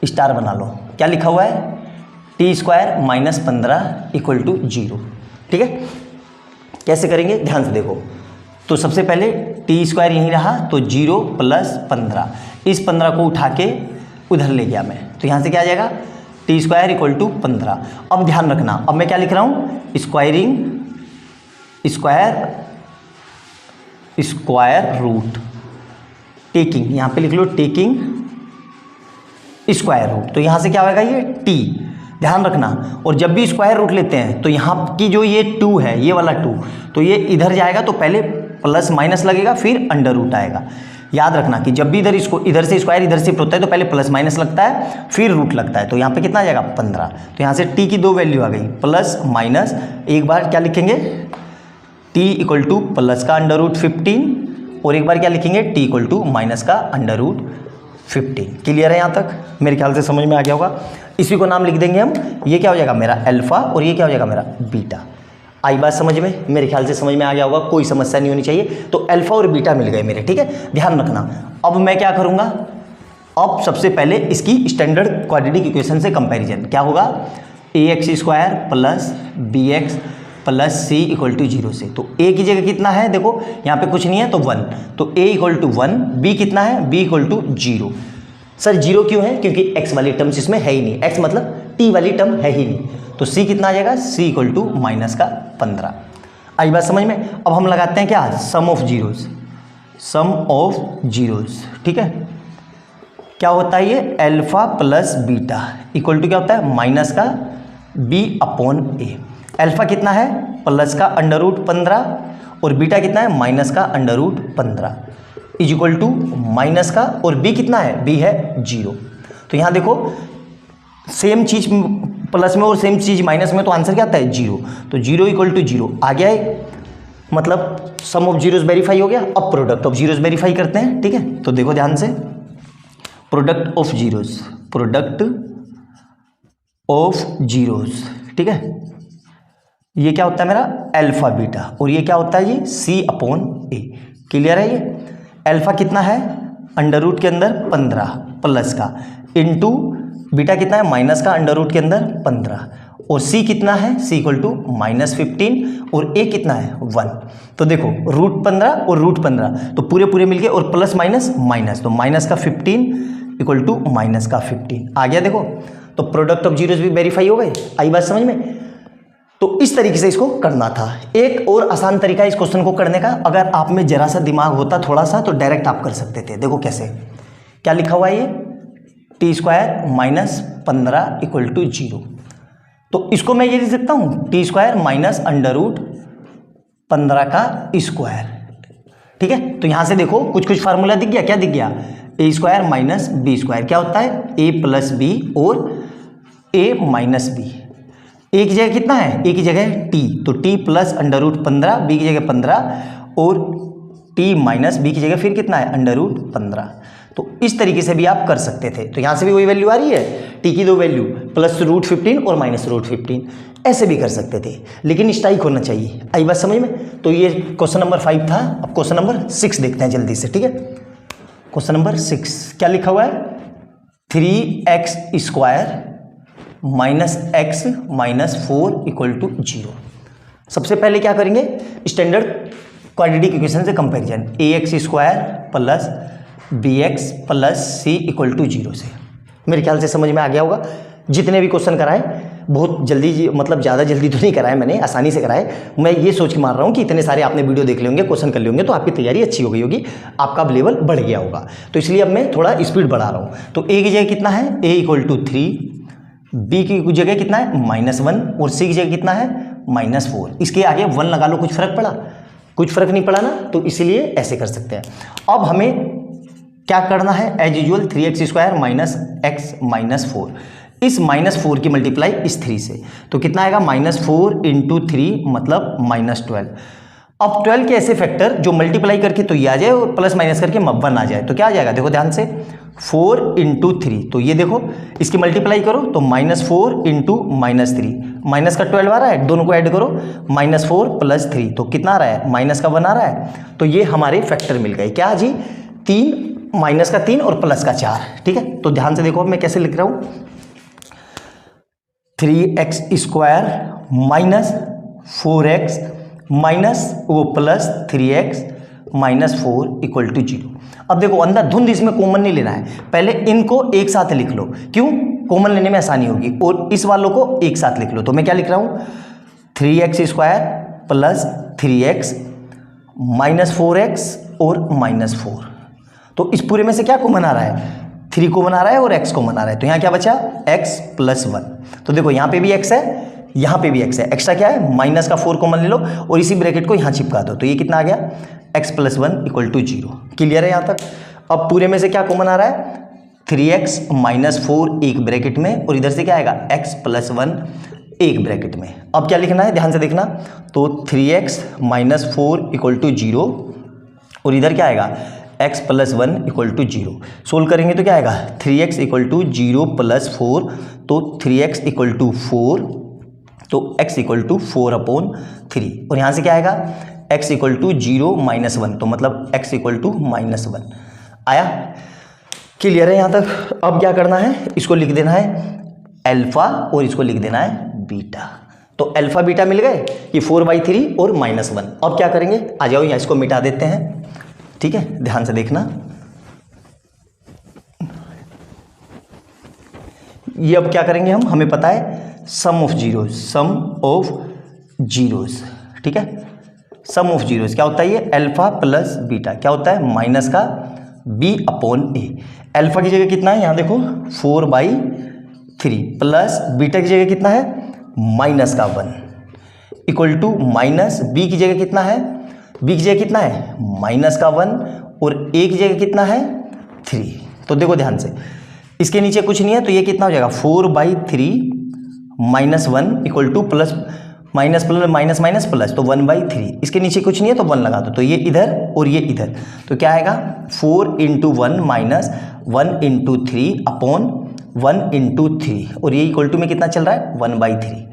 A: स्टार बना लो। क्या लिखा हुआ है? t² - 15 इक्वल टू 0, ठीक है। कैसे करेंगे? ध्यान से देखो, तो सबसे पहले t² यहीं रहा, तो 0 प्लस 15, इस 15 को उठा के उधर ले गया मैं, तो यहाँ से क्या आ जाएगा? t² equal to 15। अब ध्यान रखना, अब मैं क्या लिख रहा हूँ? स्क्वायर रूट, टेकिंग, यहाँ पे लिख लो टेकिंग स्क्वायर रूट, तो यहाँ से क्या होगा? ये t, ध्यान रखना। और जब भी स्क्वायर रूट लेते हैं तो यहाँ की जो ये 2 है, ये वाला 2, तो ये इधर जाएगा, तो पहले प्लस माइनस लगेगा, फिर अंडर रूट आएगा। याद रखना कि जब भी इधर से स्क्वायर इधर शिफ्ट होता है तो पहले प्लस माइनस लगता है, फिर रूट लगता है। तो यहाँ पे कितना आ जाएगा? 15। तो यहाँ से t की 2 वैल्यू आ गई, प्लस माइनस। एक बार क्या लिखेंगे? t इक्वल टू प्लस का अंडर रूट 15, और एक बार क्या लिखेंगे? t इक्वल टू माइनस का अंडर रूट 15। क्लियर है यहाँ तक? मेरे ख्याल से समझ में आ गया होगा। इसी को नाम लिख देंगे हम, ये क्या हो जाएगा मेरा? अल्फा, और ये क्या हो जाएगा मेरा? बीटा। आई बात समझ में? मेरे ख्याल से समझ में आ गया होगा, कोई समस्या नहीं होनी चाहिए। तो अल्फा और बीटा मिल गए मेरे, ठीक है, ध्यान रखना। अब मैं क्या करूँगा? अब सबसे पहले इसकी स्टैंडर्ड क्वाड्रेटिक इक्वेशन से कंपैरिजन क्या होगा? ax² plus bx plus c equal to 0 से। तो a की जगह कितना है, देखो यहाँ पे कुछ नहीं है तो 1, तो a इक्वल टू 1, b कितना है, b इक्वल टू 0। सर 0 क्यों है, क्योंकि x वाली टर्म्स इसमें है ही नहीं, x मतलब t वाली टर्म है ही नहीं, तो c कितना आ जाएगा, c इक्वल टू -15। आई बात समझ में। अब हम लगाते हैं क्या, sum of zeros, sum of zeros, ठीक है। क्या होता है ये, alpha plus beta equal to क्या होता है, माइनस का b/a। अल्फा कितना है, प्लस का √15 और बीटा कितना है, माइनस का √15 इज इक्वल टू माइनस का, और b कितना है, b है 0। तो यहाँ देखो सेम चीज प्लस में और सेम चीज माइनस में, तो आंसर क्या आता है 0। तो 0 इक्वल टू 0 आ गया है, मतलब सम ऑफ जीरोस वेरीफाई हो गया। अब प्रोडक्ट ऑफ जीरोस वेरीफाई करते हैं, ठीक है। तो देखो ध्यान से, product of zeros, product of zeros, ठीक है। ये क्या होता है मेरा, अल्फा बीटा, और ये क्या होता है, ये c/a। क्लियर है। ये अल्फा कितना है, अंडर रूट के अंदर 15 प्लस का, इंटू बीटा कितना है, माइनस का अंडर रूट के अंदर 15, और c कितना है, c इक्वल टू -15 और a कितना है 1। तो देखो √15 और √15 तो पूरे पूरे मिलके, और प्लस माइनस माइनस, तो माइनस का 15 इक्वल टू माइनस का 15 आ गया। देखो तो प्रोडक्ट ऑफ जीरोस भी वेरीफाई हो गए। आई बात समझ में। तो इस तरीके से इसको करना था। एक और आसान तरीका इस क्वेश्चन को करने का, अगर आप में जरा सा दिमाग होता थोड़ा सा, तो डायरेक्ट आप कर सकते थे। देखो कैसे, क्या लिखा हुआ है ये, t² -15 इक्वल टू 0। तो इसको मैं ये लिख सकता हूँ t² -√15 का स्क्वायर, ठीक है। तो यहां से देखो कुछ कुछ फार्मूला दिख गया, क्या दिख गया, a² - b² क्या होता है, a प्लस बी और a माइनस बी। a की जगह कितना है, a की जगह t, तो t प्लस √15, b की जगह 15 और t माइनस b की जगह फिर कितना है, √15। तो इस तरीके से भी आप कर सकते थे। तो यहाँ से भी वही वैल्यू आ रही है, t की 2 वैल्यू प्लस √15 और माइनस √15, ऐसे भी कर सकते थे, लेकिन स्ट्राइक होना चाहिए। आई बात समझ में। तो ये क्वेश्चन नंबर 5 था। अब क्वेश्चन नंबर 6 देखते हैं जल्दी से, ठीक है। क्वेश्चन नंबर 6 क्या लिखा हुआ है, 3x² -x -4 इक्वल टू 0। सबसे पहले क्या करेंगे, स्टैंडर्ड क्वाड्रेटिक इक्वेशन से comparison, ax² plus bx plus c equal to 0 से। मेरे ख्याल से समझ में आ गया होगा। जितने भी क्वेश्चन कराए बहुत जल्दी, मतलब ज़्यादा जल्दी तो नहीं कराए मैंने, आसानी से कराए। मैं ये सोच के मार रहा हूँ कि इतने सारे आपने वीडियो देख ले होंगे, क्वेश्चन कर ले होंगे, तो आपकी तैयारी अच्छी हो गई होगी, आपका लेवल बढ़ गया होगा। तो इसलिए अब मैं थोड़ा स्पीड बढ़ा रहा हूँ। तो a की जगह कितना है, a इक्वल टू 3, b की जगह कितना है -1 और c की जगह कितना है -4। इसके आगे 1 लगा लो, कुछ फर्क पड़ा, कुछ फर्क नहीं पड़ा ना, तो इसीलिए ऐसे कर सकते हैं। अब हमें क्या करना है, एज यूजुअल 3x² -x -4, इस -4 की मल्टीप्लाई इस 3 से, तो कितना आएगा, -4 × 3 मतलब -12। अब 12 के ऐसे फैक्टर जो मल्टीप्लाई करके तो ये आ जाए और प्लस माइनस करके 1 आ जाए, तो क्या आ जाएगा, देखो ध्यान से, 4 × 3, तो ये देखो इसकी मल्टीप्लाई करो तो -4 × -3, माइनस का 12 आ रहा है, दोनों को ऐड करो, -4 + 3, तो कितना आ रहा है, -1 आ रहा है। तो ये हमारे फैक्टर मिल गए, क्या जी, 3 -3 और +4, ठीक है। तो ध्यान से देखो, अब मैं कैसे लिख रहा हूँ, 3x² -4x +3x -4 equal to 0। अब देखो अंधाधुंध इसमें कॉमन नहीं लेना है, पहले इनको एक साथ लिख लो, क्यों, कॉमन लेने में आसानी होगी, और इस वालों को एक साथ लिख लो। तो मैं क्या लिख रहा हूँ, 3x² +3x -4x और -4। तो इस पूरे में से क्या कॉमन आ रहा है, 3 कॉमन आ रहा है और x कॉमन आ रहा है, तो यहाँ क्या बचा, x + 1। तो देखो यहाँ पे भी x है, यहाँ पे भी x है, एक्स्ट्रा क्या है, -4 कॉमन ले लो और इसी ब्रैकेट को यहाँ चिपका दो, तो ये कितना आ गया, x + 1 इक्वल टू 0। क्लियर है यहाँ तक। अब पूरे में से क्या कॉमन आ रहा है, 3x -4 एक ब्रैकेट में, और इधर से क्या आएगा, x + 1 एक ब्रैकेट में। अब क्या लिखना है, ध्यान से देखना, तो 3x -4 इक्वल टू 0, और इधर क्या आएगा, x + 1 इक्वल टू 0। सोल्व करेंगे तो क्या आएगा, 3x इक्वल टू 0 + 4, तो 3x इक्वल टू 4, तो x इक्वल टू 4/3, और यहाँ से क्या आएगा, x इक्वल टू 0 - 1, तो मतलब x इक्वल टू -1 आया। क्लियर है यहाँ तक। अब क्या करना है, इसको लिख देना है अल्फा और इसको लिख देना है बीटा। तो अल्फा बीटा मिल गए कि 4/3 और -1। अब क्या करेंगे, आ जाओ यहाँ इसको मिटा देते हैं, ठीक है, ध्यान से देखना। ये अब क्या करेंगे हम, हमें पता है sum of zeros, sum of zeros, ठीक है। सम ऑफ जीरोज क्या होता है, ये अल्फा प्लस बीटा क्या होता है, माइनस का b/a। अल्फा की जगह कितना है, यहाँ देखो 4/3 प्लस बीटा की जगह कितना है, माइनस का 1 इक्वल टू माइनस b की जगह कितना है, b की जगह कितना है, माइनस का 1 और a की जगह कितना है 3। तो देखो ध्यान से, इसके नीचे कुछ नहीं है तो ये कितना हो जाएगा 4/3 minus 1 equal two plus minus plus minus minus plus, तो 1/3। इसके नीचे कुछ नहीं है तो 1 लगा दो, तो ये इधर और ये इधर, तो क्या आएगा 4 × 1 माइनस 1 × 3 अपॉन 1 × 3 और ये इक्वल टू में कितना चल रहा है 1/3।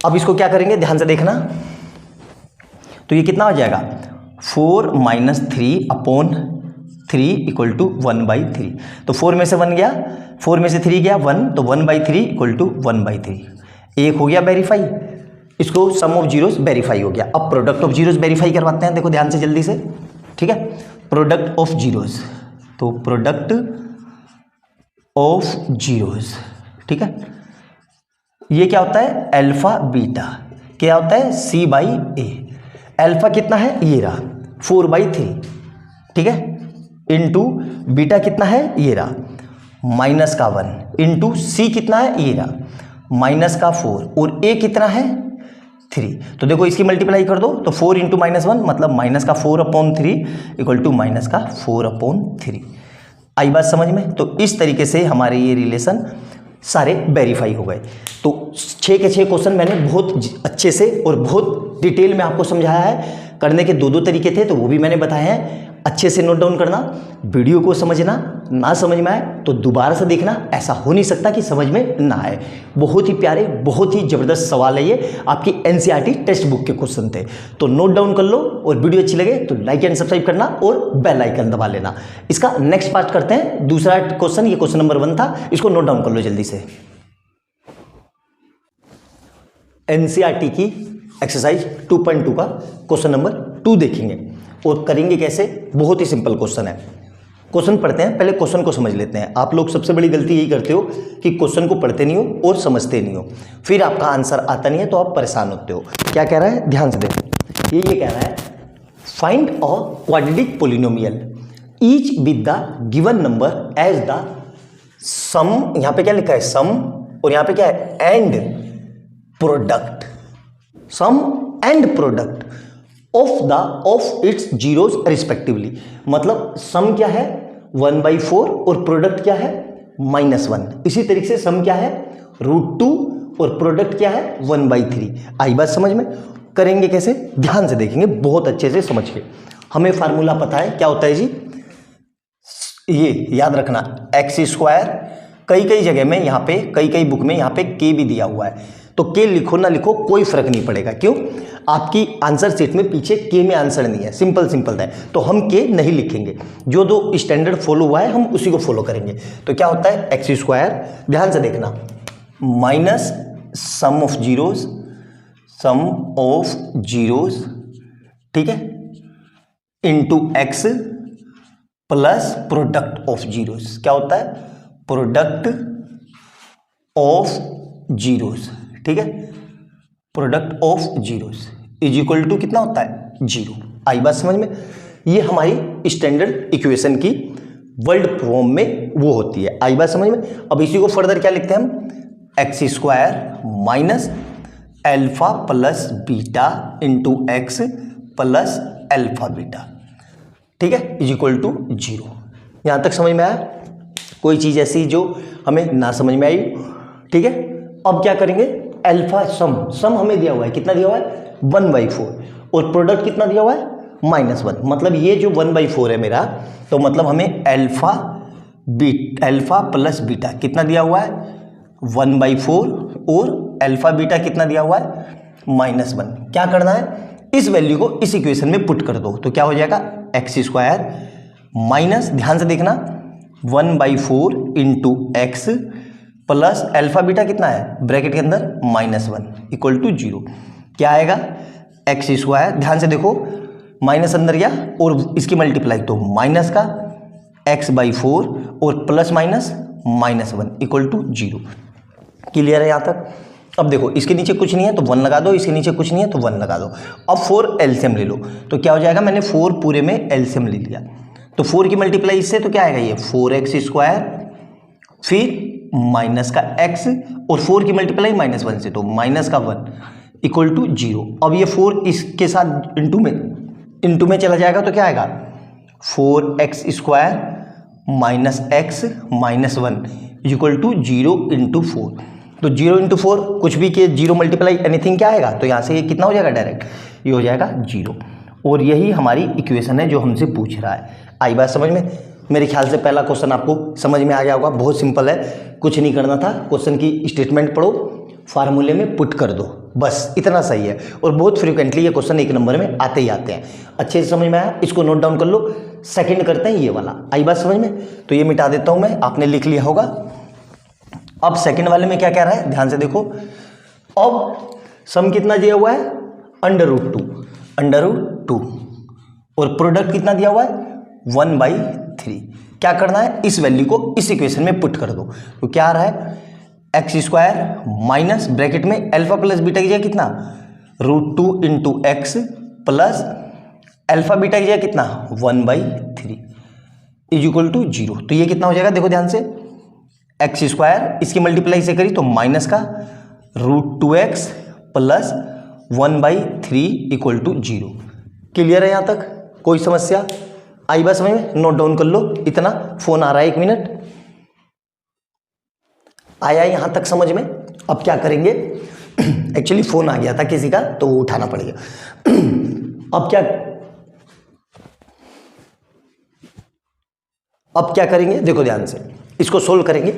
A: अब इसको क्या करेंगे, ध्यान से देखना, तो ये कितना हो जाएगा 4 - 3 अपॉन 3 इक्वल टू 1/3। तो 4 में से 1 गया, 4 में से 3 गया 1, तो 1/3 इक्वल टू 1/3। एक हो गया वेरीफाई, इसको सम ऑफ जीरोस वेरीफाई हो गया। अब प्रोडक्ट ऑफ जीरोस वेरीफाई करवाते हैं, देखो ध्यान से जल्दी से, ठीक है। प्रोडक्ट ऑफ जीरोस, तो प्रोडक्ट ऑफ जीरोस, ठीक है, ये क्या होता है अल्फा बीटा, क्या होता है c/a। अल्फा कितना है, ये रहा 4/3, ठीक है, इंटू बीटा कितना है, ये रहा माइनस का 1 इंटू सी कितना है, ये रहा माइनस का 4 और a कितना है 3। तो देखो इसकी मल्टीप्लाई कर दो, तो 4 × -1 मतलब माइनस का 4/3 इक्वल टू माइनस का 4/3। आई बात समझ में। तो इस तरीके से हमारे ये रिलेशन सारे वेरीफाई हो गए। तो 6 के 6 क्वेश्चन मैंने बहुत अच्छे से और बहुत डिटेल में आपको समझाया है। करने के 2 तरीके थे, तो वो भी मैंने बताए हैं। अच्छे से नोट डाउन करना, वीडियो को समझना, ना समझ में आए तो दोबारा से देखना। ऐसा हो नहीं सकता कि समझ में ना आए। बहुत ही प्यारे, बहुत ही ज़बरदस्त सवाल है ये, आपकी एनसीईआरटी टेक्स्ट बुक के क्वेश्चन थे। तो नोट डाउन कर लो, और वीडियो अच्छी लगे तो लाइक एंड सब्सक्राइब करना और बेल आइकन दबा लेना। इसका नेक्स्ट पार्ट करते हैं, दूसरा क्वेश्चन, ये क्वेश्चन नंबर 1 था, इसको नोट डाउन कर लो जल्दी से। एनसीईआरटी की एक्सरसाइज 2.2 का क्वेश्चन नंबर 2 देखेंगे और करेंगे कैसे। बहुत ही सिंपल क्वेश्चन है। क्वेश्चन पढ़ते हैं, पहले क्वेश्चन को समझ लेते हैं। आप लोग सबसे बड़ी गलती यही करते हो कि क्वेश्चन को पढ़ते नहीं हो और समझते नहीं हो, फिर आपका आंसर आता नहीं है तो आप परेशान होते हो। क्या कह रहा है, ध्यान से देखो। ये कह रहा है find a quadratic polynomial each with the given number as the sum, यहाँ पे क्या लिखा है सम, और यहाँ पे क्या है and product, sum and product of its zeros respectively. मतलब सम क्या है 1/4 और प्रोडक्ट क्या है -1। इसी तरीके से सम क्या है √2 और प्रोडक्ट क्या है 1/3। आई बात समझ में। करेंगे कैसे, ध्यान से देखेंगे, बहुत अच्छे से समझ के। हमें फार्मूला पता है, क्या होता है जी, ये याद रखना x²। कई जगह में यहाँ पे, कई बुक में यहाँ पे k भी दिया हुआ है, तो k लिखो ना लिखो कोई फर्क नहीं पड़ेगा। क्यों, आपकी आंसर शीट में पीछे k में आंसर नहीं है, सिंपल है, तो हम k नहीं लिखेंगे। जो 2 स्टैंडर्ड फॉलो हुआ है हम उसी को फॉलो करेंगे। तो क्या होता है x², ध्यान से देखना, माइनस सम ऑफ जीरोस, ठीक है, into x plus product of zeros. क्या होता है प्रोडक्ट ऑफ जीरोस, ठीक है, product of zeros is equal to कितना होता है 0। आई बात समझ में। ये हमारी स्टैंडर्ड इक्वेशन की वर्ल्ड फॉर्म में वो होती है। आई बात समझ में। अब इसी को फर्दर क्या लिखते हैं हम, x² minus alpha plus beta into x plus alpha beta, ठीक है, इज इक्वल टू 0। यहां तक समझ में आया। कोई चीज ऐसी जो हमें ना समझ में आई, ठीक है। अब क्या करेंगे, अल्फा सम हमें दिया हुआ है, कितना दिया हुआ है 1/4 और प्रोडक्ट कितना दिया हुआ है -1। मतलब ये जो 1/4 है मेरा, तो मतलब हमें अल्फा प्लस बीटा कितना दिया हुआ है 1/4 और अल्फा बीटा कितना दिया हुआ है -1। क्या करना है, इस वैल्यू को इस इक्वेशन में पुट कर दो, तो क्या हो जाएगा x² माइनस, ध्यान से देखना, 1/4 into x plus alpha beta कितना है ब्रैकेट के अंदर -1 इक्वल टू 0। क्या आएगा एक्स स्क्वायर, ध्यान से देखो माइनस अंदर गया और इसकी मल्टीप्लाई तो माइनस का x/4 और plus minus -1 equal to 0। Clear है यहाँ तक। अब देखो इसके नीचे कुछ नहीं है तो 1 लगा दो, इसके नीचे कुछ नहीं है तो 1 लगा दो। अब 4 एलसीएम ले लो तो क्या हो जाएगा, मैंने 4 पूरे में एलसीएम ले लिया तो 4 की मल्टीप्लाई इससे तो क्या आएगा ये 4x² फिर माइनस का x और 4 की मल्टीप्लाई -1 से तो माइनस का 1 इक्वल टू 0। अब ये 4 इसके साथ इंटू में चला जाएगा तो क्या आएगा 4x² minus x minus 1 equal to 0 × 4। तो 0 × 4 कुछ भी के 0 मल्टीप्लाई एनीथिंग क्या आएगा, तो यहाँ से ये कितना हो जाएगा डायरेक्ट, ये हो जाएगा 0। और यही हमारी इक्वेशन है जो हमसे पूछ रहा है। आई बात समझ में। मेरे ख्याल से पहला क्वेश्चन आपको समझ में आ गया होगा, बहुत सिंपल है, कुछ नहीं करना था। क्वेश्चन की स्टेटमेंट पढ़ो, फार्मूले में पुट कर दो, बस इतना सही है। और बहुत फ्रिक्वेंटली ये क्वेश्चन 1 नंबर में आते ही आते हैं। अच्छे से समझ में आया, इसको नोट डाउन कर लो। सेकंड करते हैं ये वाला, आई बात समझ में। तो ये मिटा देता हूं मैं, आपने लिख लिया होगा। अब सेकंड वाले में क्या कह रहा है, ध्यान से देखो। अब सम कितना दिया हुआ है √2 और प्रोडक्ट कितना दिया हुआ है 1/3। क्या करना है, इस वैल्यू को इस इक्वेशन में पुट कर दो। तो क्या आ रहा है x² माइनस ब्रैकेट में अल्फा प्लस बीटा की जगह कितना √2 × x प्लस अल्फा बीटा की जगह कितना 1/3 इज इक्वल टू 0। तो ये कितना हो जाएगा, देखो ध्यान से, x² इसकी मल्टीप्लाई से करी तो माइनस का √2x plus 1/3 equal to 0। Clear है यहाँ तक, कोई समस्या आई बात समझ में। नोट डाउन कर लो इतना। फोन आ रहा है, 1 मिनट। आया यहाँ तक समझ में। अब क्या करेंगे, एक्चुअली फोन आ गया था किसी का तो वो उठाना पड़ेगा। अब क्या करेंगे, देखो ध्यान से, इसको सोल्व करेंगे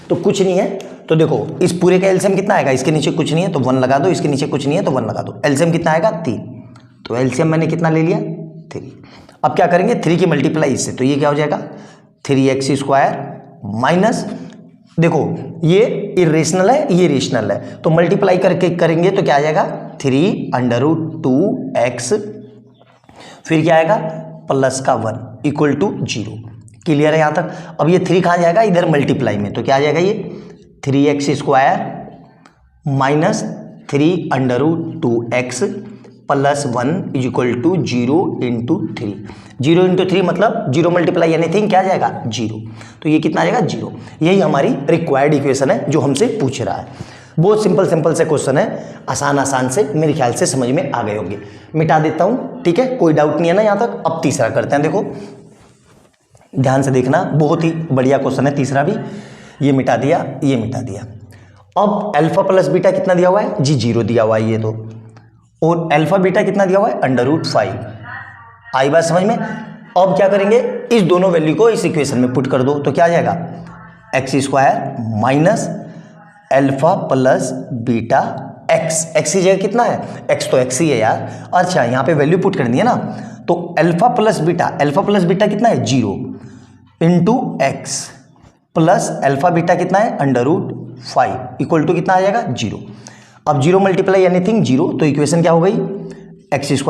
A: तो कुछ नहीं है। तो देखो इस पूरे का एलसीएम कितना आएगा, इसके नीचे कुछ नहीं है तो 1 लगा दो, इसके नीचे कुछ नहीं है तो 1 लगा दो। एलसीएम कितना आएगा 3, तो एलसीएम मैंने कितना ले लिया 3। अब क्या करेंगे 3 की मल्टीप्लाई इससे, तो ये क्या हो जाएगा 3x² माइनस, देखो ये इरेशनल है ये रेशनल है तो मल्टीप्लाई करके करेंगे तो क्या आ जाएगा 3√2x फिर क्या आएगा प्लस का 1 इक्वल टू 0। क्लियर है यहाँ तक। अब ये 3 कहाँ जाएगा, इधर मल्टीप्लाई में, तो क्या आ जाएगा ये 3x² minus 3√2x plus 1 is equal to 0 × 3। 0 × 3 मतलब 0 मल्टीप्लाई एनीथिंग क्या आ जाएगा 0। तो ये कितना आ जाएगा 0। यही हमारी रिक्वायर्ड इक्वेशन है जो हमसे पूछ रहा है। बहुत सिंपल से क्वेश्चन है, आसान से, मेरे ख्याल से समझ में आ गए होंगे। मिटा देता हूँ, ठीक है, कोई डाउट नहीं है ना यहाँ तक। अब तीसरा करते हैं, देखो ध्यान से देखना, बहुत ही बढ़िया क्वेश्चन है तीसरा भी। ये मिटा दिया, ये मिटा दिया। अब अल्फा प्लस बीटा कितना दिया हुआ है जी 0 दिया हुआ है ये तो, और अल्फा बीटा कितना दिया हुआ है √5। आई बात समझ में। अब क्या करेंगे, इस दोनों वैल्यू को इस इक्वेशन में पुट कर दो तो क्या आ जाएगा x² minus alpha plus beta x की जगह कितना है x, तो x ही है यार। अच्छा यहाँ पे वैल्यू पुट करनी है ना, तो अल्फा प्लस बीटा कितना है 0 × x प्लस अल्फा बीटा कितना है √5 इक्वल टू कितना आ जाएगा 0। अब 0 मल्टीप्लाई एनीथिंग 0, तो इक्वेशन क्या हो गई x²।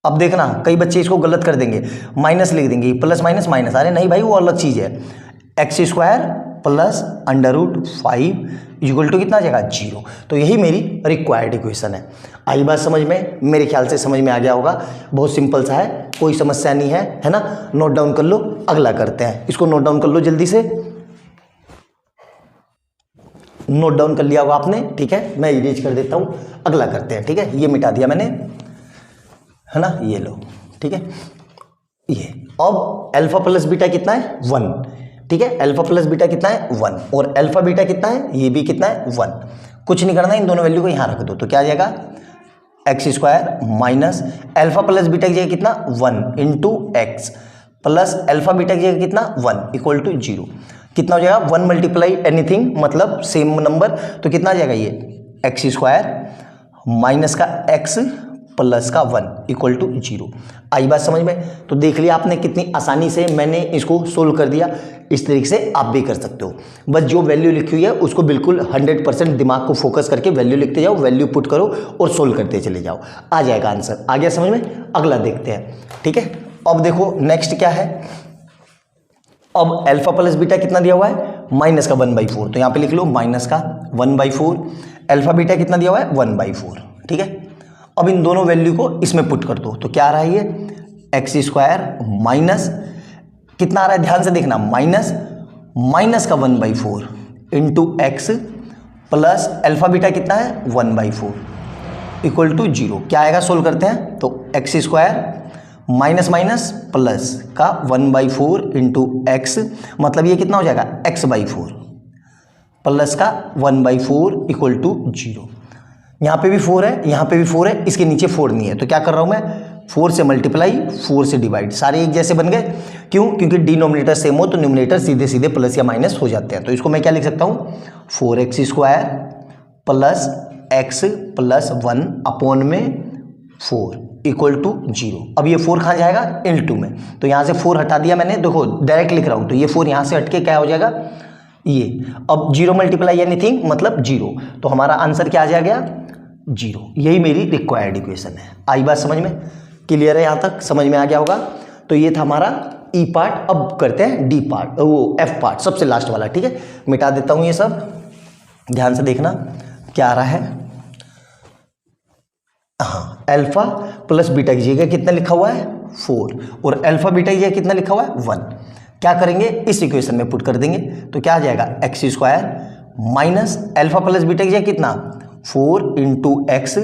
A: अब देखना कई बच्चे इसको गलत कर देंगे, माइनस लिख देंगे, प्लस माइनस माइनस, अरे नहीं भाई वो अलग चीज़ है। x² प्लस √5 इक्वल टू कितना आ जाएगा 0। तो यही मेरी रिक्वायर्ड इक्वेशन है। आई बात समझ में, मेरे ख्याल से समझ में आ गया होगा। बहुत सिंपल सा है, कोई समस्या नहीं है ना। नोट डाउन कर लो, अगला करते हैं। इसको नोट डाउन कर लो जल्दी से। नोट डाउन कर लिया होगा आपने, ठीक है, मैं इरेज कर देता हूँ। अगला करते हैं, ठीक है, ये मिटा दिया मैंने, है ना, ये लो, ठीक है। ये अब अल्फा प्लस बीटा कितना है 1, ठीक है, अल्फा प्लस बीटा कितना है 1 और अल्फा बीटा कितना है, ये भी कितना है 1। कुछ नहीं करना है, इन दोनों वैल्यू को यहाँ रख दो तो क्या आ जाएगा x² minus alpha plus beta की जगह कितना 1 × x प्लस अल्फा बीटा की जगह कितना 1 इक्वल टू 0। कितना हो जाएगा 1 मल्टीप्लाई एनीथिंग मतलब सेम नंबर, तो कितना आ जाएगा ये x² माइनस का x प्लस का 1 इक्वल टू 0। आई बात समझ में? तो देख लिया आपने कितनी आसानी से मैंने इसको सोल्व कर दिया। इस तरीके से आप भी कर सकते हो। बस जो वैल्यू लिखी हुई है उसको बिल्कुल 100% दिमाग को फोकस करके वैल्यू लिखते जाओ, वैल्यू पुट करो और सोल्व करते चले जाओ, आ जाएगा आंसर। आ गया समझ में? अगला देखते हैं, ठीक है। अब देखो नेक्स्ट क्या है। अब अल्फा प्लस बीटा कितना दिया हुआ है, माइनस का 1/4, तो यहाँ पे लिख लो माइनस का 1/4। अल्फा बीटा कितना दिया हुआ है, 1/4, ठीक है। अब इन दोनों वैल्यू को इसमें पुट कर दो, तो क्या आ रहा है ये x² माइनस कितना आ रहा है, ध्यान से देखना, माइनस का 1/4 into x plus alpha beta कितना है 1/4 इक्वल टू 0। क्या आएगा, सोल्व करते हैं, तो x² माइनस माइनस प्लस का 1/4 इंटू एक्स, मतलब ये कितना हो जाएगा x/4 प्लस का 1/4 इक्वल टू 0। यहाँ पे भी 4 है, यहाँ पे भी 4 है, इसके नीचे 4 नहीं है, तो क्या कर रहा हूँ मैं, 4 से मल्टीप्लाई 4 से डिवाइड, सारे एक जैसे बन गए। क्यों? क्योंकि डिनोमिनेटर सेम हो तो न्यूमरेटर सीधे सीधे प्लस या माइनस हो जाते हैं। तो इसको मैं क्या लिख सकता हूँ, 4x² plus x plus 1 upon में 4 इक्वल टू 0। अब ये 4 कहाँ जाएगा, L2 में, तो यहाँ से 4 हटा दिया मैंने, देखो डायरेक्ट लिख रहा हूँ, तो ये 4 यहाँ से हट के क्या हो जाएगा ये। अब 0 मल्टीप्लाई एनीथिंग मतलब 0, तो हमारा आंसर क्या आ जाएगा 0। यही मेरी रिक्वायर्ड इक्वेशन है। आई बात समझ में? क्लियर है? यहाँ तक समझ में आ गया होगा। तो ये था हमारा ई पार्ट। अब करते हैं डी पार्ट, वो एफ पार्ट, सबसे लास्ट वाला, ठीक है। मिटा देता हूँ ये सब, ध्यान से देखना क्या आ रहा है। हाँ, अल्फा प्लस बीटा की जगह कितना लिखा हुआ है 4 और अल्फा बीटा की जगह कितना लिखा हुआ है 1। क्या करेंगे, इस इक्वेशन में पुट कर देंगे, तो क्या आ जाएगा x² minus alpha plus beta की जगह कितना 4 into x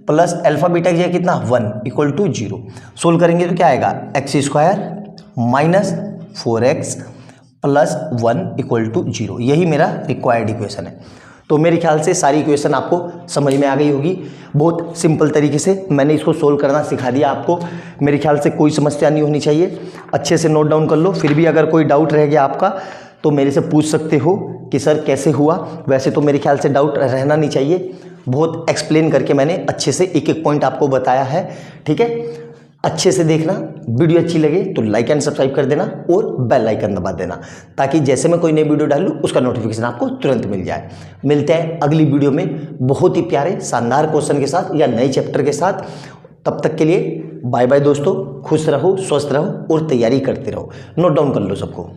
A: plus alpha beta की जगह कितना 1 इक्वल टू 0। सोल्व करेंगे तो क्या आएगा, x² minus 4x plus 1 equal to 0। यही मेरा रिक्वायर्ड इक्वेशन है। तो मेरे ख्याल से सारी इक्वेशन आपको समझ में आ गई होगी। बहुत सिंपल तरीके से मैंने इसको सोल्व करना सिखा दिया आपको। मेरे ख्याल से कोई समस्या नहीं होनी चाहिए। अच्छे से नोट डाउन कर लो। फिर भी अगर कोई डाउट रह गया आपका तो मेरे से पूछ सकते हो कि सर कैसे हुआ। वैसे तो मेरे ख्याल से डाउट रहना नहीं चाहिए। बहुत एक्सप्लेन करके मैंने अच्छे से एक एक पॉइंट आपको बताया है, ठीक है। अच्छे से देखना। वीडियो अच्छी लगे तो लाइक एंड सब्सक्राइब कर देना और बेल आइकन दबा देना, ताकि जैसे मैं कोई नई वीडियो डालूँ उसका नोटिफिकेशन आपको तुरंत मिल जाए। मिलते हैं अगली वीडियो में बहुत ही प्यारे शानदार क्वेश्चन के साथ या नए चैप्टर के साथ। तब तक के लिए बाय बाय दोस्तों। खुश रहो, स्वस्थ रहो और तैयारी करते रहो। नोट डाउन कर लो सबको।